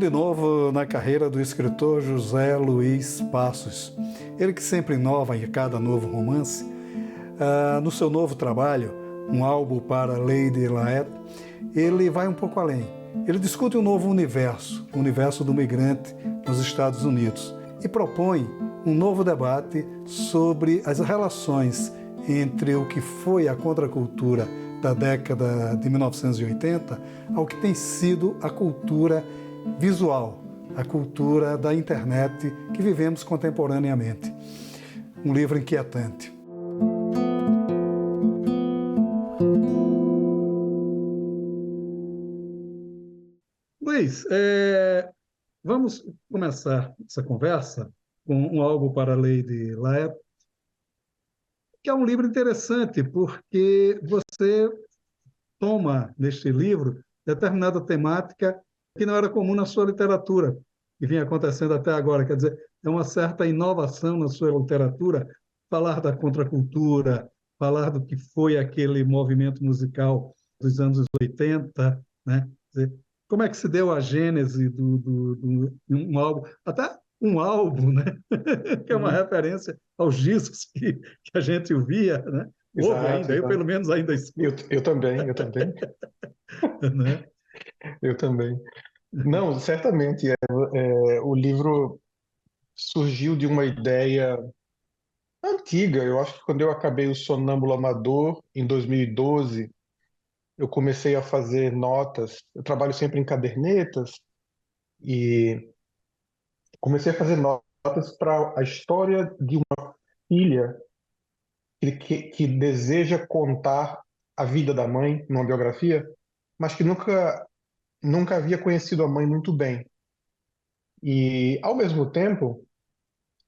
de novo na carreira do escritor José Luiz Passos. Ele que sempre inova em cada novo romance. No seu novo trabalho, um álbum para Lady Laet, ele vai um pouco além. Ele discute um novo universo, o universo do migrante nos Estados Unidos, e propõe um novo debate sobre as relações entre o que foi a contracultura da década de 1980 ao que tem sido a cultura visual, a cultura da internet que vivemos contemporaneamente. Um livro inquietante. Luiz, vamos começar essa conversa com um álbum para Lady Laet, que é um livro interessante porque você toma neste livro determinada temática que não era comum na sua literatura, que vinha acontecendo até agora. Quer dizer, é uma certa inovação na sua literatura falar da contracultura, falar do que foi aquele movimento musical dos anos 80, né? Quer dizer, como é que se deu a gênese de um álbum, até um álbum, né? Que é uma referência aos discos que a gente ouvia, né? Ouve Exato, ainda, eu pelo exato. menos ainda Eu, escuto, eu também, eu também, né? eu também. Não, certamente, o livro surgiu de uma ideia antiga. Eu acho que quando eu acabei o Sonâmbulo Amador, em 2012, eu comecei a fazer notas. Eu trabalho sempre em cadernetas e comecei a fazer notas para a história de uma filha que deseja contar a vida da mãe numa biografia, mas que nunca havia conhecido a mãe muito bem. E, ao mesmo tempo,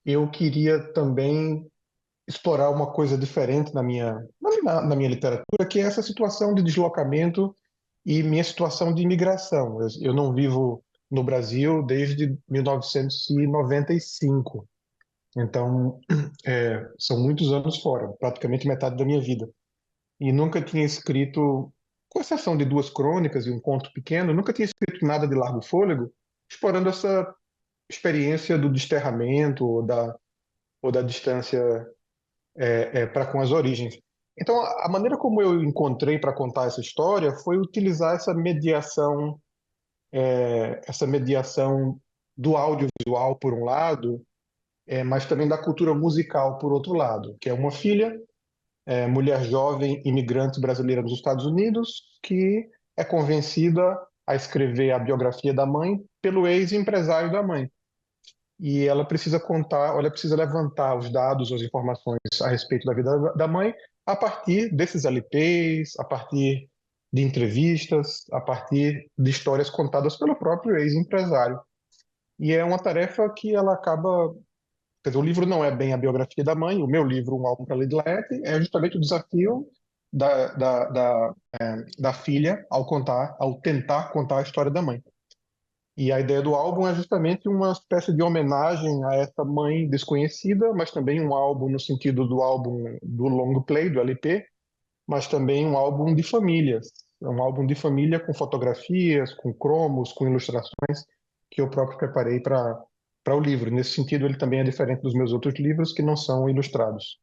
eu queria também explorar uma coisa diferente na minha literatura, que é essa situação de deslocamento e minha situação de imigração. Eu não vivo no Brasil desde 1995, então são muitos anos fora, praticamente metade da minha vida. E nunca tinha escrito, com exceção de duas crônicas e um conto pequeno, nunca tinha escrito nada de largo fôlego, explorando essa experiência do desterramento ou da distância para com as origens. Então, a maneira como eu encontrei para contar essa história foi utilizar essa mediação do audiovisual, por um lado, mas também da cultura musical, por outro lado, que é uma filha, mulher jovem, imigrante brasileira nos Estados Unidos, que é convencida a escrever a biografia da mãe pelo ex-empresário da mãe. E ela precisa contar, ou ela precisa levantar os dados, as informações a respeito da vida da mãe a partir desses LPs, a partir de entrevistas, a partir de histórias contadas pelo próprio ex-empresário. E é uma tarefa que ela acaba. Quer dizer, o livro não é bem a biografia da mãe, o meu livro, Um Álbum para Lady Letty, é justamente o desafio da filha ao tentar contar a história da mãe. E a ideia do álbum é justamente uma espécie de homenagem a essa mãe desconhecida, mas também um álbum no sentido do álbum do long play, do LP, mas também um álbum de famílias. É um álbum de família com fotografias, com cromos, com ilustrações que eu próprio preparei para o livro. Nesse sentido, ele também é diferente dos meus outros livros que não são ilustrados.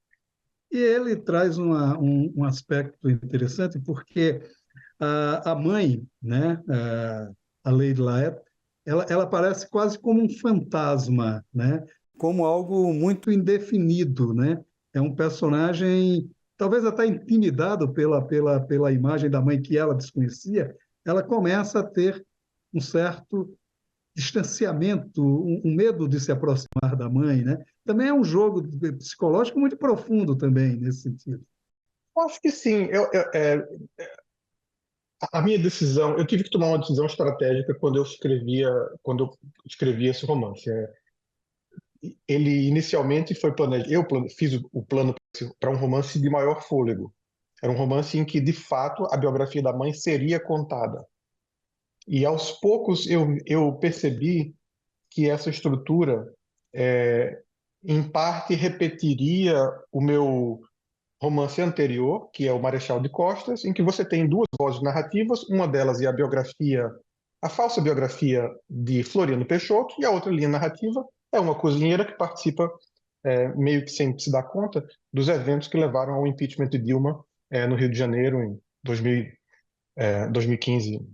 E ele traz um aspecto interessante, porque a mãe, né, a Lady Laet, ela parece quase como um fantasma, né, como algo muito indefinido, né? É um personagem, talvez até intimidado pela imagem da mãe que ela desconhecia, ela começa a ter um certo distanciamento, um medo de se aproximar da mãe, né? Também é um jogo psicológico muito profundo também nesse sentido. Eu acho que sim. A minha decisão, eu tive que tomar uma decisão estratégica quando eu escrevia esse romance. Ele inicialmente foi planejado. Fiz o plano para um romance de maior fôlego. Era um romance em que, de fato, a biografia da mãe seria contada. E aos poucos eu percebi que essa estrutura, é, em parte, repetiria o meu romance anterior, que é o Marechal de Costas, em que você tem duas vozes narrativas, uma delas é a biografia a falsa biografia de Floriano Peixoto, e a outra linha narrativa é uma cozinheira que participa, meio que sem se dar conta, dos eventos que levaram ao impeachment de Dilma, no Rio de Janeiro em 2015,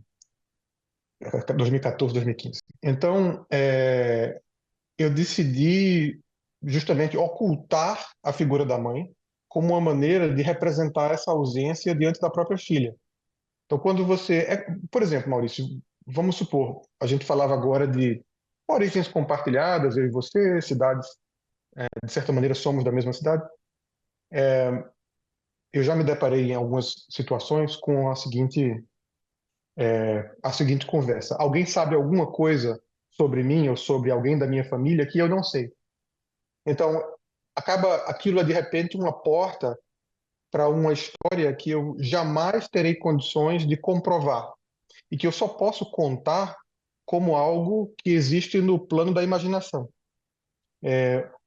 2014, 2015. Então, eu decidi justamente ocultar a figura da mãe como uma maneira de representar essa ausência diante da própria filha. Então, quando você. Por exemplo, Maurício, vamos supor, a gente falava agora de origens compartilhadas, eu e você, cidades, de certa maneira, somos da mesma cidade. Eu já me deparei em algumas situações com a seguinte conversa. Alguém sabe alguma coisa sobre mim ou sobre alguém da minha família que eu não sei. Então, acaba aquilo é, de repente, uma porta para uma história que eu jamais terei condições de comprovar e que eu só posso contar como algo que existe no plano da imaginação.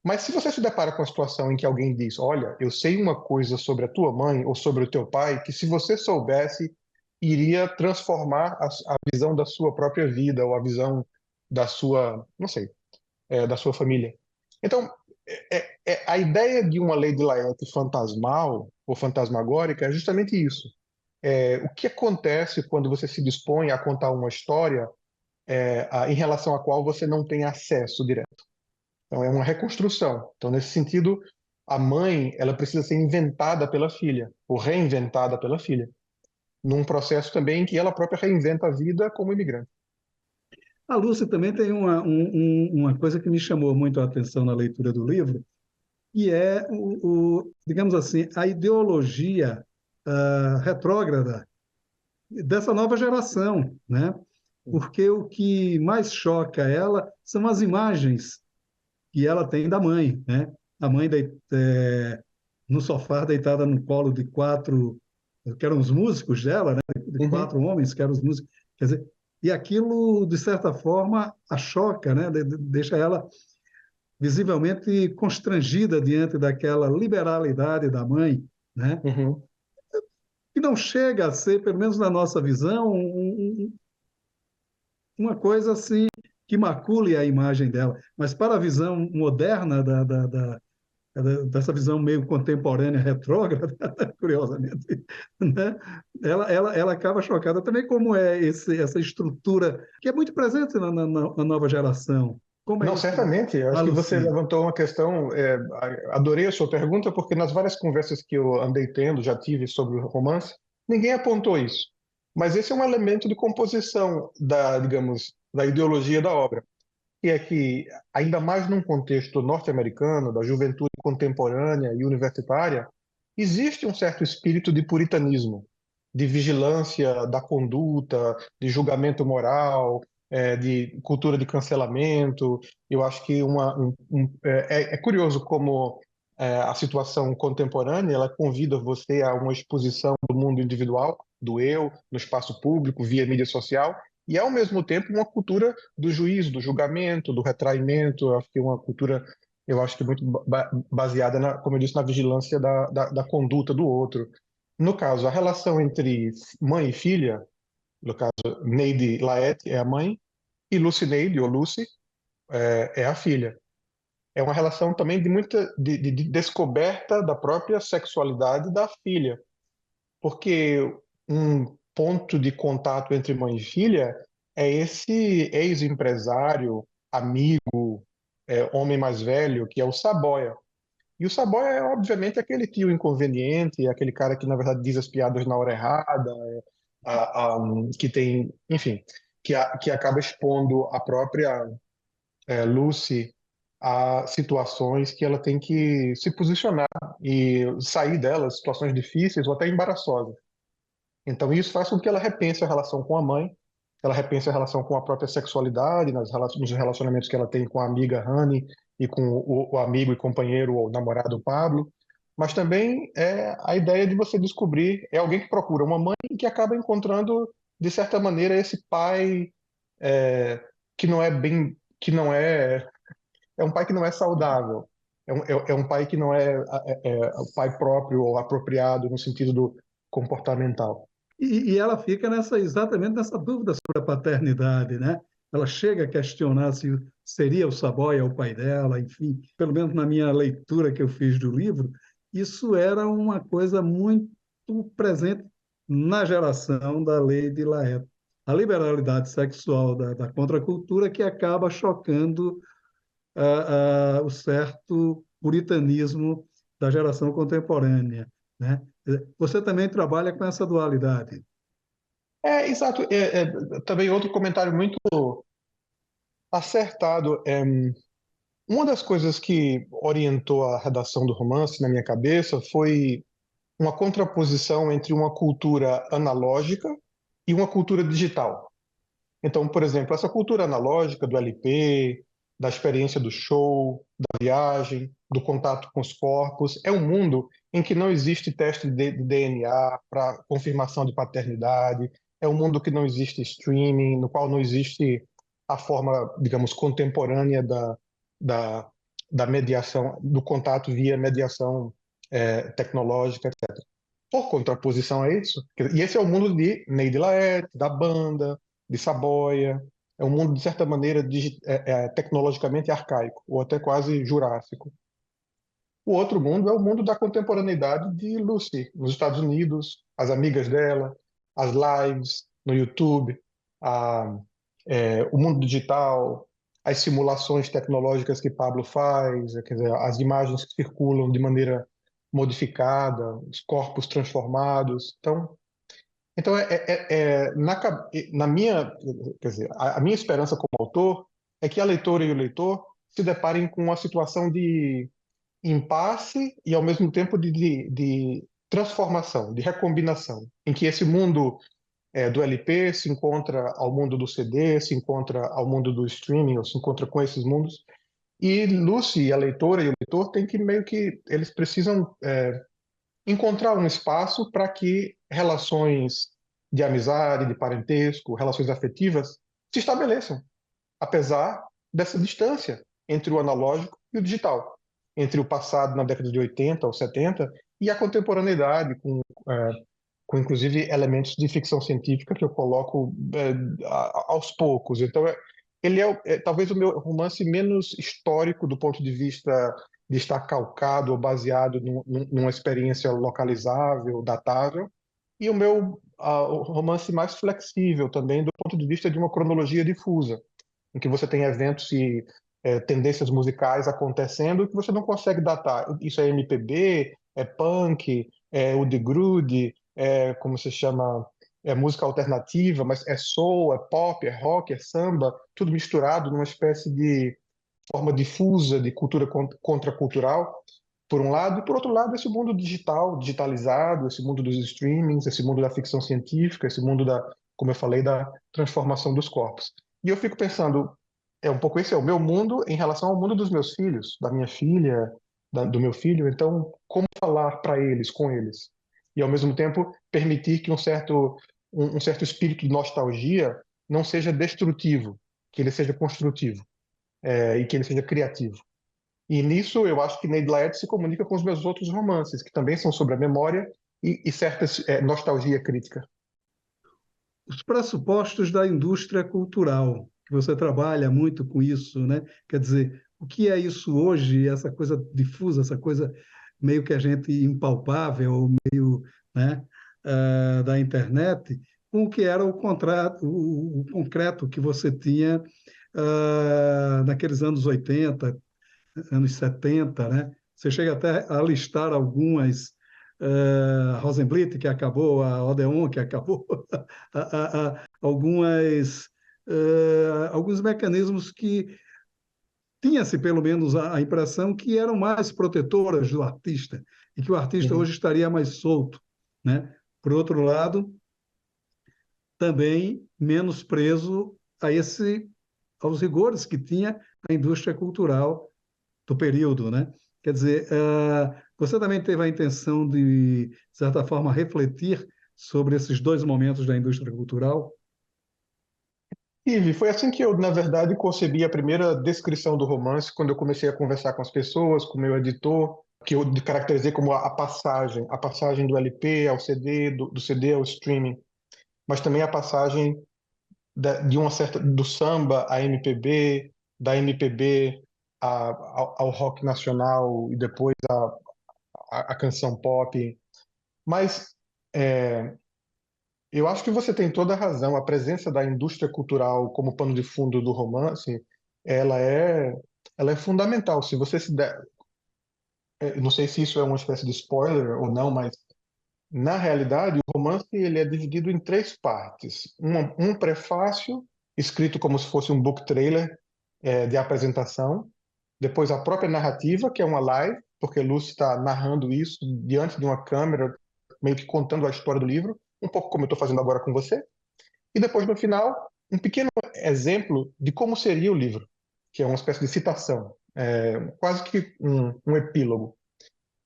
Mas se você se depara com a situação em que alguém diz, olha, eu sei uma coisa sobre a tua mãe ou sobre o teu pai, que se você soubesse, iria transformar a visão da sua própria vida ou a visão da sua, não sei, da sua família. Então, a ideia de uma Lady Lafayette fantasmal ou fantasmagórica é justamente isso. O que acontece quando você se dispõe a contar uma história em relação à qual você não tem acesso direto? Então, é uma reconstrução. Então, nesse sentido, a mãe ela precisa ser inventada pela filha, ou reinventada pela filha, num processo também em que ela própria reinventa a vida como imigrante. A Lúcia também tem uma coisa que me chamou muito a atenção na leitura do livro, que é, digamos assim, a ideologia retrógrada dessa nova geração, né? Porque o que mais choca ela são as imagens que ela tem da mãe, né? A mãe no sofá deitada no colo de quatro, que eram os músicos dela, né? De Uhum, quatro homens que eram os músicos. Quer dizer, e aquilo, de certa forma, a choca, né? Deixa ela visivelmente constrangida diante daquela liberalidade da mãe, né? uhum. E não chega a ser, pelo menos na nossa visão, uma coisa assim que macule a imagem dela. Mas para a visão moderna dessa visão meio contemporânea, retrógrada, curiosamente, né? Ela acaba chocada também como é essa estrutura que é muito presente na nova geração. Como é Não, isso certamente. Eu na acho que você Lucy? levantou uma questão. Adorei a sua pergunta, porque nas várias conversas que eu andei tendo, já tive sobre o romance, ninguém apontou isso. Mas esse é um elemento de composição digamos, da ideologia da obra, que é que, ainda mais num contexto norte-americano, da juventude contemporânea e universitária, existe um certo espírito de puritanismo, de vigilância da conduta, de julgamento moral, de cultura de cancelamento. Eu acho que é curioso como a situação contemporânea ela convida você a uma exposição do mundo individual, do eu, no espaço público, via mídia social, e ao mesmo tempo uma cultura do juízo, do julgamento, do retraimento. Eu acho que é uma cultura, eu acho que muito baseada, como eu disse, na vigilância da conduta do outro. No caso, a relação entre mãe e filha, no caso, Neide Laet é a mãe e Lucineide, ou Lucy, é a filha. É uma relação também de muita de descoberta da própria sexualidade da filha, porque um ponto de contato entre mãe e filha é esse ex-empresário, amigo, homem mais velho, que é o Saboia. E o Saboia é, obviamente, aquele tio inconveniente, aquele cara que, na verdade, diz as piadas na hora errada, que tem, enfim, que acaba expondo a própria Lucy a situações que ela tem que se posicionar e sair delas, situações difíceis ou até embaraçosas. Então, isso faz com que ela repense a relação com a mãe, ela repense a relação com a própria sexualidade, nos relacionamentos que ela tem com a amiga Honey e com o amigo e companheiro ou namorado Pablo. Mas também é a ideia de você descobrir, é alguém que procura uma mãe e que acaba encontrando, de certa maneira, esse pai que não é bem, que não é, é um pai que não é saudável. É um pai que não é o pai próprio ou apropriado no sentido do comportamental. E ela fica exatamente nessa dúvida sobre a paternidade, né? Ela chega a questionar se seria o Saboia o pai dela, enfim, pelo menos na minha leitura que eu fiz do livro, isso era uma coisa muito presente na geração da lei de Laet. A liberalidade sexual da contracultura que acaba chocando o certo puritanismo da geração contemporânea, né? Você também trabalha com essa dualidade. Exato. Também outro comentário muito acertado. Uma das coisas que orientou a redação do romance na minha cabeça foi uma contraposição entre uma cultura analógica e uma cultura digital. Então, por exemplo, essa cultura analógica do LP, da experiência do show, da viagem, do contato com os corpos, é um mundo em que não existe teste de DNA para confirmação de paternidade, é um mundo que não existe streaming, no qual não existe a forma, digamos, contemporânea da, da mediação, do contato via mediação tecnológica. Por contraposição a isso, e esse é o mundo de Neide Laet, da banda, de Saboia, é um mundo, de certa maneira, tecnologicamente arcaico, ou até quase jurássico. O outro mundo é o mundo da contemporaneidade de Lucy, nos Estados Unidos, as amigas dela, as lives no YouTube, a, o mundo digital, as simulações tecnológicas que Pablo faz, quer dizer, as imagens que circulam de maneira modificada, os corpos transformados. Então na minha, quer dizer, a minha esperança como autor é que a leitora e o leitor se deparem com uma situação de impasse e, ao mesmo tempo, de transformação, de recombinação, em que esse mundo do LP se encontra ao mundo do CD, se encontra ao mundo do streaming, ou se encontra com esses mundos. E Lucy, a leitora e o leitor, têm que meio que eles precisam encontrar um espaço para que relações de amizade, de parentesco, relações afetivas se estabeleçam, apesar dessa distância entre o analógico e o digital, entre o passado na década de 80 ou 70 e a contemporaneidade, com inclusive elementos de ficção científica que eu coloco aos poucos. Então, ele talvez o meu romance menos histórico do ponto de vista de estar calcado ou baseado numa experiência localizável, datável, e o romance mais flexível também do ponto de vista de uma cronologia difusa, em que você tem eventos e tendências musicais acontecendo que você não consegue datar. Isso é MPB, é punk, é o de grude, como se chama, é música alternativa, mas é soul, é pop, é rock, é samba, tudo misturado numa espécie de forma difusa de cultura contracultural, por um lado, e por outro lado, esse mundo digital, digitalizado, esse mundo dos streamings, esse mundo da ficção científica, esse mundo como eu falei, da transformação dos corpos. E eu fico pensando, um pouco esse é o meu mundo em relação ao mundo dos meus filhos, da minha filha, do meu filho, então como falar para eles, com eles? E ao mesmo tempo permitir que um certo espírito de nostalgia não seja destrutivo, que ele seja construtivo, e que ele seja criativo. E nisso eu acho que Neide Laet se comunica com os meus outros romances, que também são sobre a memória e certa nostalgia crítica. Os pressupostos da indústria cultural, que você trabalha muito com isso, né? Quer dizer, o que é isso hoje, essa coisa difusa, essa coisa meio que a gente impalpável, meio, né, da internet, com o que era o contrato, o concreto que você tinha naqueles anos 80, anos 70, né? Você chega até a listar algumas, a Rosenblit, que acabou, a Odeon, que acabou, algumas, alguns mecanismos que tinha-se pelo menos a impressão que eram mais protetoras do artista e que o artista Uhum. hoje estaria mais solto, né? Por outro lado, também menos preso aos rigores que tinha a indústria cultural do período, né? Quer dizer, você também teve a intenção de certa forma, refletir sobre esses dois momentos da indústria cultural? Foi assim que eu, na verdade, concebi a primeira descrição do romance, quando eu comecei a conversar com as pessoas, com o meu editor, que eu caracterizei como a passagem do LP ao CD, do CD ao streaming. mas também a passagem de uma certa do samba à MPB, da MPB ao rock nacional e depois a canção pop. Mas é, eu acho que você tem toda a razão. A presença da indústria cultural como pano de fundo do romance, ela é, ela é fundamental. Se você se der, não sei se isso é uma espécie de spoiler ou não, mas na realidade o romance ele é dividido em três partes. Um prefácio escrito como se fosse um book trailer de apresentação. Depois a própria narrativa, que é uma live, porque Lucy está narrando isso diante de uma câmera, meio que contando a história do livro, um pouco como eu estou fazendo agora com você. E depois, no final, um pequeno exemplo de como seria o livro, que é uma espécie de citação, quase que um epílogo.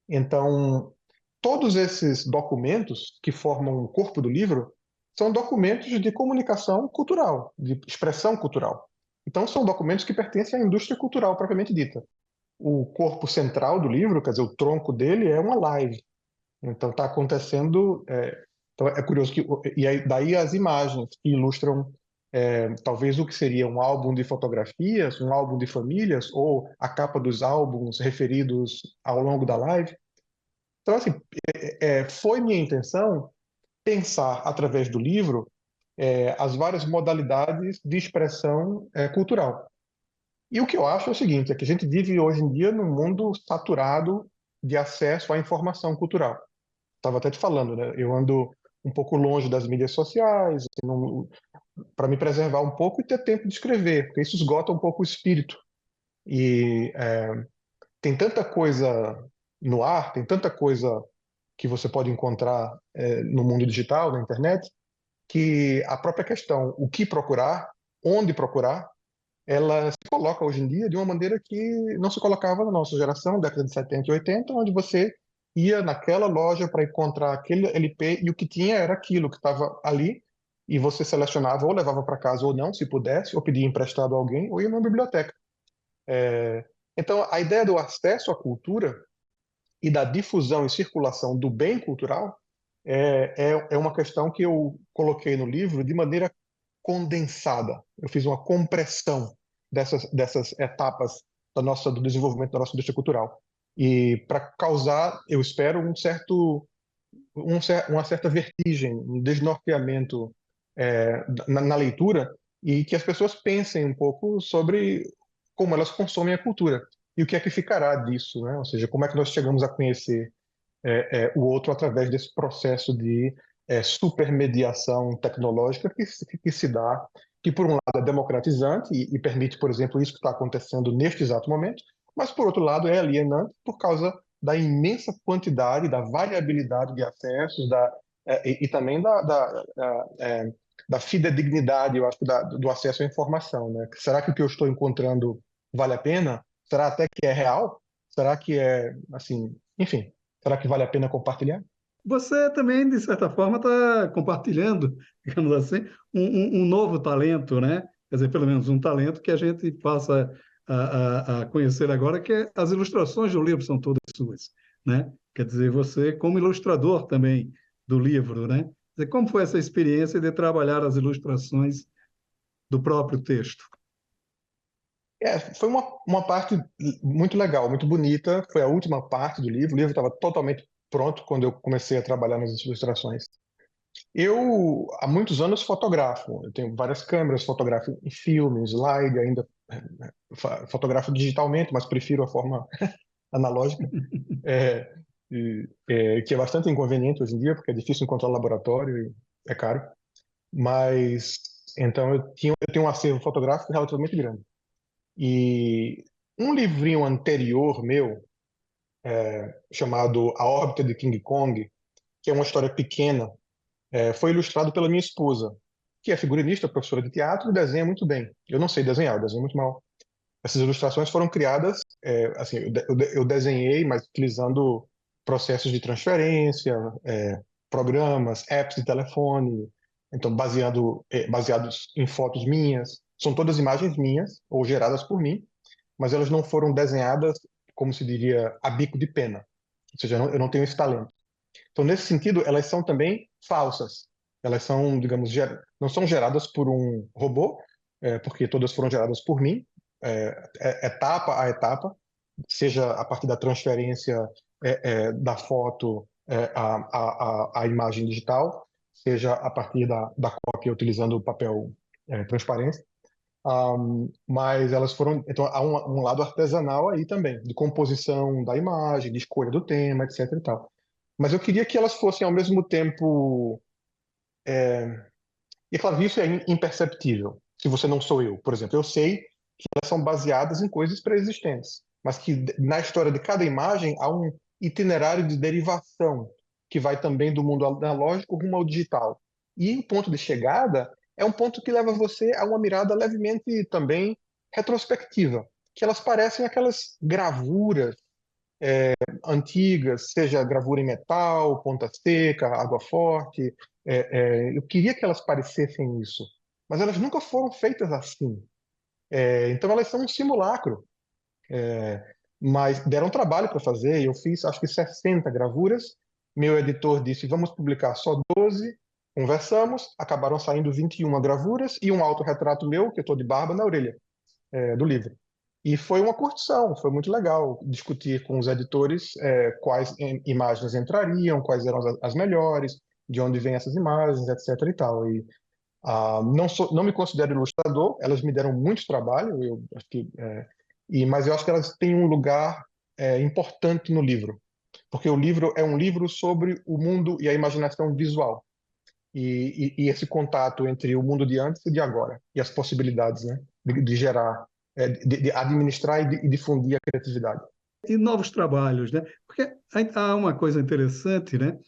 Então, todos esses documentos que formam o corpo do livro são documentos de comunicação cultural, de expressão cultural. Então, são documentos que pertencem à indústria cultural propriamente dita. O corpo central do livro, quer dizer, o tronco dele é uma live. Então, está acontecendo. Então, é curioso que. E aí, daí as imagens que ilustram talvez o que seria um álbum de fotografias, um álbum de famílias, ou a capa dos álbuns referidos ao longo da live. Então, assim, foi minha intenção pensar, através do livro, as várias modalidades de expressão cultural. E o que eu acho é o seguinte, é que a gente vive hoje em dia num mundo saturado de acesso à informação cultural. Estava até te falando, né? Eu ando um pouco longe das mídias sociais, para me preservar um pouco e ter tempo de escrever, porque isso esgota um pouco o espírito. E tem tanta coisa no ar, tem tanta coisa que você pode encontrar no mundo digital, na internet, que a própria questão, o que procurar, onde procurar, ela se coloca hoje em dia de uma maneira que não se colocava na nossa geração, década de 70 e 80, onde você ia naquela loja para encontrar aquele LP e o que tinha era aquilo que estava ali e você selecionava ou levava para casa ou não, se pudesse, ou pedia emprestado a alguém ou ia numa biblioteca. É, Então, a ideia do acesso à cultura e da difusão e circulação do bem cultural é uma questão que eu coloquei no livro de maneira condensada. Eu fiz uma compressão dessas etapas do desenvolvimento da nossa indústria cultural. E para causar, eu espero, uma certa vertigem, um desnorteamento na leitura e que as pessoas pensem um pouco sobre como elas consomem a cultura e o que é que ficará disso, né? Ou seja, como é que nós chegamos a conhecer o outro através desse processo de supermediação tecnológica que se dá, que por um lado é democratizante e permite, por exemplo, isso que está acontecendo neste exato momento, mas por outro lado é alienante por causa da imensa quantidade, da variabilidade de acessos, e também da fidedignidade, eu acho, do acesso à informação, né? Será que o que eu estou encontrando vale a pena? Será até que é real? Será que é, assim, enfim, será que vale a pena compartilhar? Você também, de certa forma, está compartilhando, digamos assim, um novo talento, né? Quer dizer, pelo menos um talento que a gente passa a conhecer agora, que é as ilustrações do livro são todas suas, né? Quer dizer, você como ilustrador também do livro, né? Quer dizer, como foi essa experiência de trabalhar as ilustrações do próprio texto? Foi uma parte muito legal, muito bonita. Foi a última parte do livro. O livro estava totalmente pronto quando eu comecei a trabalhar nas ilustrações. Eu, há muitos anos, fotografo. Eu tenho várias câmeras, fotografo em filme, slide, ainda fotografo digitalmente, mas prefiro a forma analógica, é, que é bastante inconveniente hoje em dia, porque é difícil encontrar laboratório e é caro. Mas, então, eu tenho um acervo fotográfico relativamente grande. E um livrinho anterior meu, chamado A Órbita de King Kong, que é uma história pequena, foi ilustrado pela minha esposa, que é figurinista, professora de teatro e desenha muito bem. Eu não sei desenhar, eu desenho muito mal. Essas ilustrações foram criadas, assim, eu desenhei, mas utilizando processos de transferência, programas, apps de telefone, então baseados em fotos minhas. São todas imagens minhas ou geradas por mim, mas elas não foram desenhadas, como se diria, a bico de pena. Ou seja, eu não tenho esse talento. Então, nesse sentido, elas são também falsas. Elas são, digamos, não são geradas por um robô, porque todas foram geradas por mim, etapa a etapa, seja a partir da transferência da foto à imagem digital, seja a partir da cópia utilizando o papel transparência. Mas elas foram. Então, há um lado artesanal aí também, de composição da imagem, de escolha do tema, etc. e tal. Mas eu queria que elas fossem ao mesmo tempo. E, claro, isso é imperceptível, se você não sou eu. Por exemplo, eu sei que elas são baseadas em coisas pré-existentes, mas que na história de cada imagem há um itinerário de derivação que vai também do mundo analógico rumo ao digital. E o ponto de chegada é um ponto que leva você a uma mirada levemente também retrospectiva, que elas parecem aquelas gravuras antigas, seja gravura em metal, ponta seca, água forte. Eu queria que elas parecessem isso, mas elas nunca foram feitas assim. Então elas são um simulacro, mas deram trabalho para fazer. Eu fiz acho que 60 gravuras. Meu editor disse: vamos publicar só 12. Conversamos, acabaram saindo 21 gravuras e um autorretrato meu, que eu estou de barba na orelha, do livro. E foi uma curtição, foi muito legal discutir com os editores quais imagens entrariam, quais eram as melhores, de onde vêm essas imagens, etc. e tal. E não me considero ilustrador, elas me deram muito trabalho, eu acho que, mas eu acho que elas têm um lugar importante no livro, porque o livro é um livro sobre o mundo e a imaginação visual. E esse contato entre o mundo de antes e de agora, e as possibilidades, né, de gerar, de administrar e difundir a criatividade. E novos trabalhos, né? Porque há uma coisa interessante, né?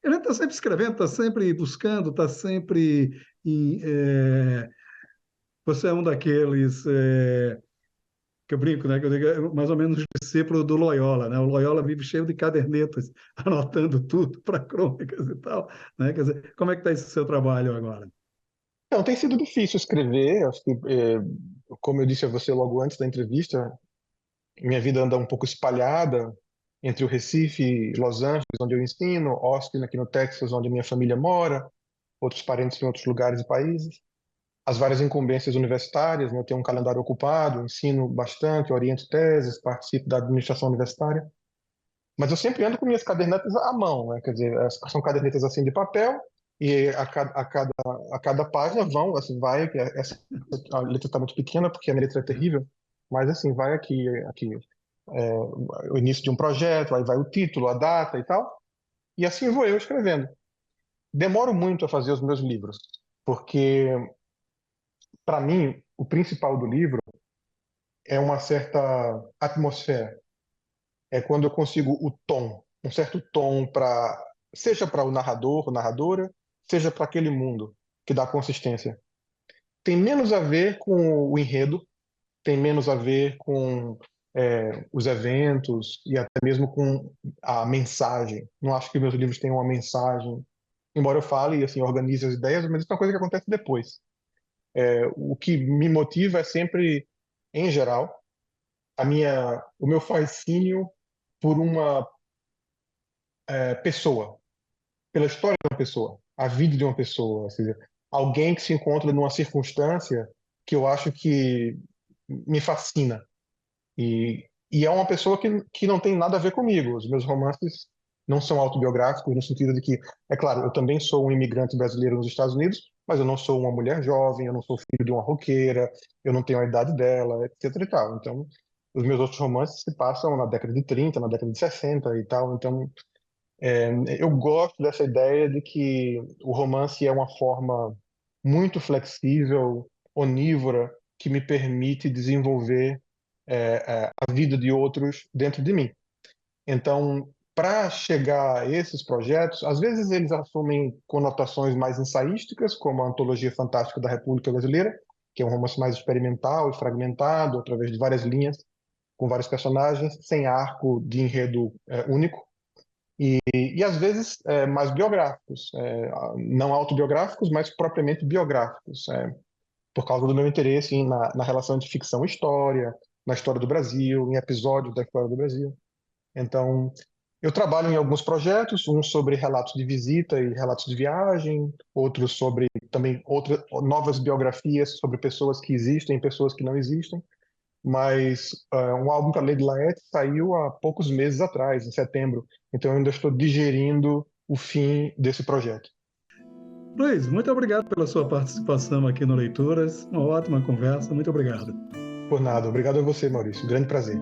Ele está sempre escrevendo, está sempre buscando, está sempre você é um daqueles que eu brinco, né? Que eu digo, mais ou menos discípulo do Loyola, né? O Loyola vive cheio de cadernetas, anotando tudo para crônicas e tal, né? Quer dizer, como é que está esse seu trabalho agora? Então, tem sido difícil escrever, acho que, como eu disse a você logo antes da entrevista, minha vida anda um pouco espalhada entre o Recife e Los Angeles, onde eu ensino, Austin, aqui no Texas, onde minha família mora, outros parentes em outros lugares e países. As várias incumbências universitárias, né? Eu tenho um calendário ocupado, ensino bastante, oriento teses, participo da administração universitária. Mas eu sempre ando com minhas cadernetas à mão, né? Quer dizer, são cadernetas assim de papel e a cada página vão, assim, vai, a letra está muito pequena porque a minha letra é terrível, mas assim, vai aqui o início de um projeto, aí vai o título, a data e tal, e assim vou eu escrevendo. Demoro muito a fazer os meus livros, porque para mim o principal do livro é uma certa atmosfera. É quando eu consigo o tom, um certo tom para, seja para o narrador, ou narradora, seja para aquele mundo que dá consistência. Tem menos a ver com o enredo, tem menos a ver com os eventos e até mesmo com a mensagem. Não acho que meus livros tenham uma mensagem, embora eu fale e assim organize as ideias, mas isso é uma coisa que acontece depois. O que me motiva é sempre, em geral, o meu fascínio por uma pessoa, pela história de uma pessoa, a vida de uma pessoa, ou seja, alguém que se encontra numa circunstância que eu acho que me fascina. E é uma pessoa que não tem nada a ver comigo. Os meus romances não são autobiográficos, no sentido de que, é claro, eu também sou um imigrante brasileiro nos Estados Unidos, mas eu não sou uma mulher jovem, eu não sou filho de uma roqueira, eu não tenho a idade dela, etc. e tal. Então, os meus outros romances se passam na década de 30, na década de 60 e tal. Então, eu gosto dessa ideia de que o romance é uma forma muito flexível, onívora, que me permite desenvolver a vida de outros dentro de mim. Então, para chegar a esses projetos, às vezes eles assumem conotações mais ensaísticas, como a Antologia Fantástica da República Brasileira, que é um romance mais experimental e fragmentado, através de várias linhas, com vários personagens, sem arco de enredo único. E às vezes mais biográficos, não autobiográficos, mas propriamente biográficos, por causa do meu interesse na relação de ficção e história, na história do Brasil, em episódios da história do Brasil. Então, Eu trabalho em alguns projetos, um sobre relatos de visita e relatos de viagem, outro sobre também novas biografias sobre pessoas que existem e pessoas que não existem. Mas um álbum para Lady Laet saiu há poucos meses atrás, em setembro. Então eu ainda estou digerindo o fim desse projeto. Luiz, muito obrigado pela sua participação aqui no Leituras. Uma ótima conversa. Muito obrigado. Por nada. Obrigado a você, Maurício. Grande prazer.